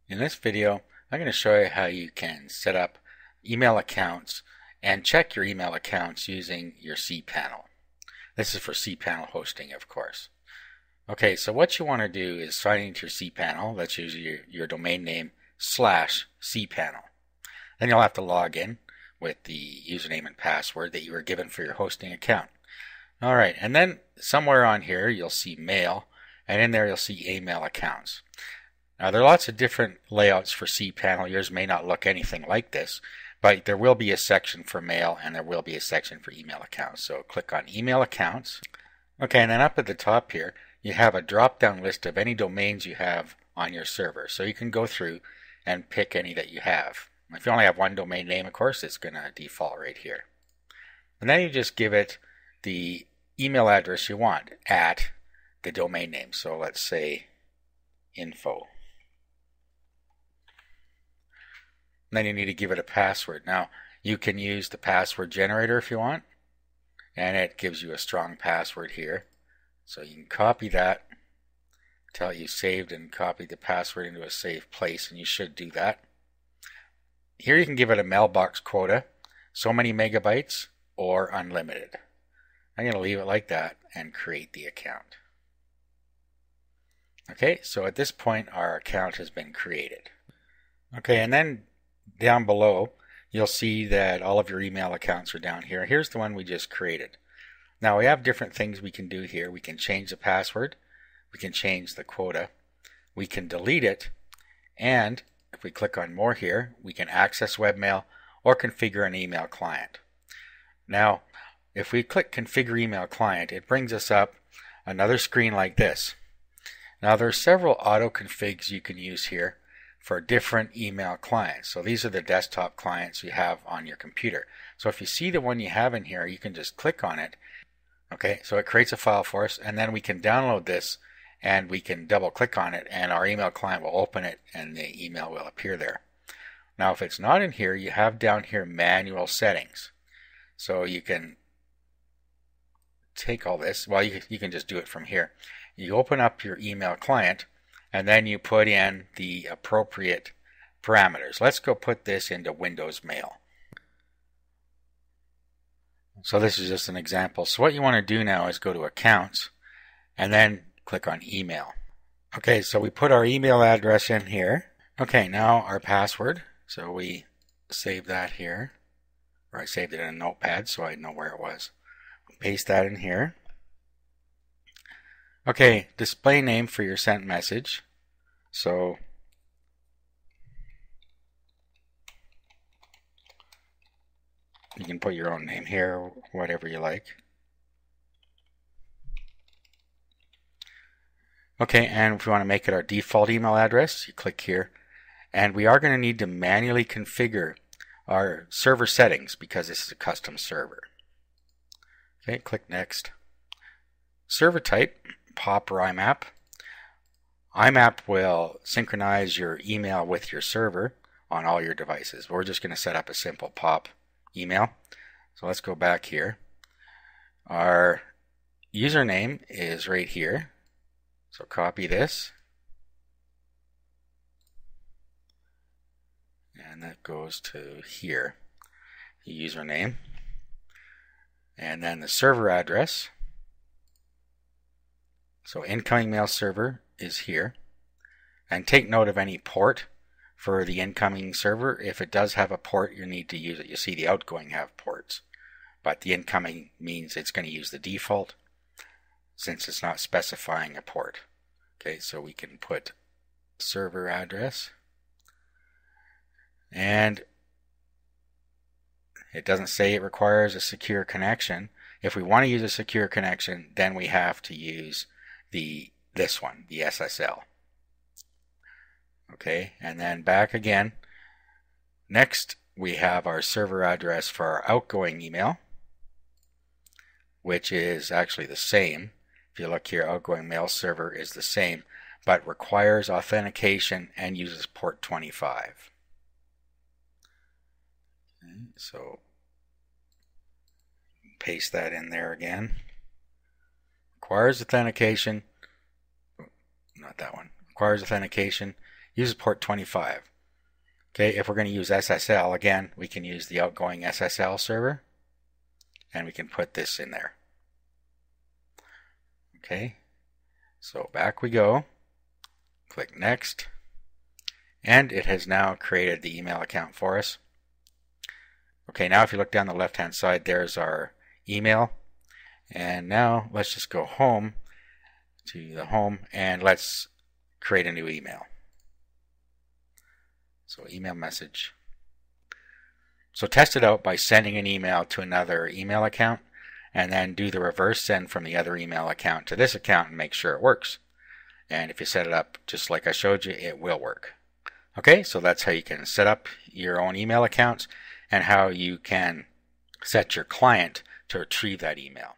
In this video, I'm going to show you how you can set up email accounts and check your email accounts using your cPanel. This is for cPanel hosting, of course. Okay, so what you want to do is sign into your cPanel. Let's use your domain name /cPanel. Then you'll have to log in with the username and password that you were given for your hosting account. Alright, and then somewhere on here you'll see mail, and in there you'll see email accounts. Now there are lots of different layouts for cPanel. Yours may not look anything like this, but there will be a section for mail and there will be a section for email accounts. So click on email accounts. Okay, and then up at the top here you have a drop-down list of any domains you have on your server. So you can go through and pick any that you have. If you only have one domain name, of course, it's going to default right here. And then you just give it the email address you want at the domain name. So let's say info. And then you need to give it a password. Now you can use the password generator if you want, and it gives you a strong password here. So you can copy that until you saved and copied the password into a safe place, and you should do that. Here you can give it a mailbox quota, so many megabytes or unlimited. I'm going to leave it like that and create the account. Okay, so at this point our account has been created. Okay, and then down below you'll see that all of your email accounts are down here. Here's the one we just created. Now we have different things we can do here. We can change the password, we can change the quota, we can delete it, and if we click on more here, we can access webmail or configure an email client. Now, if we click configure email client, it brings us up another screen like this. Now there are several auto configs you can use here for different email clients. So these are the desktop clients you have on your computer. So if you see the one you have in here, you can just click on it. Okay, so it creates a file for us, and then we can download this and we can double click on it and our email client will open it and the email will appear there. Now if it's not in here, you have down here manual settings. So you can take all this, well you can just do it from here. You open up your email client and then you put in the appropriate parameters. Let's go put this into Windows Mail. So this is just an example. So what you want to do now is go to Accounts and then click on Email. Okay, so we put our email address in here. Okay, now our password. So we save that here. Or I saved it in a notepad so I know where it was. Paste that in here. Okay, display name for your sent message. So you can put your own name here, whatever you like. Okay, and if we want to make it our default email address, you click here. And we are going to need to manually configure our server settings because this is a custom server. Okay, click Next. Server type, POP or IMAP. IMAP will synchronize your email with your server on all your devices. We're just going to set up a simple POP email. So let's go back here. Our username is right here. So copy this. And that goes to here. The username. And then the server address. So incoming mail server is here. And take note of any port for the incoming server. If it does have a port, you need to use it. You see the outgoing have ports. But the incoming means it's going to use the default since it's not specifying a port. Okay, so we can put server address. And it doesn't say it requires a secure connection. If we want to use a secure connection, then we have to use this one, the SSL. Okay, and then back again. Next, we have our server address for our outgoing email, which is actually the same. If you look here, outgoing mail server is the same, but requires authentication and uses port 25. Okay, so paste that in there again. Requires authentication. Not that one. Requires authentication. uses port 25. Okay, if we're going to use SSL, again, we can use the outgoing SSL server, and we can put this in there. Okay, so back we go. Click Next, and it has now created the email account for us. Okay, now if you look down the left-hand side, there's our email. And now let's just go home to the home, and let's create a new email. So email message. So test it out by sending an email to another email account, and then do the reverse send from the other email account to this account and make sure it works. And if you set it up just like I showed you, it will work. Okay, so that's how you can set up your own email accounts and how you can set your client to retrieve that email.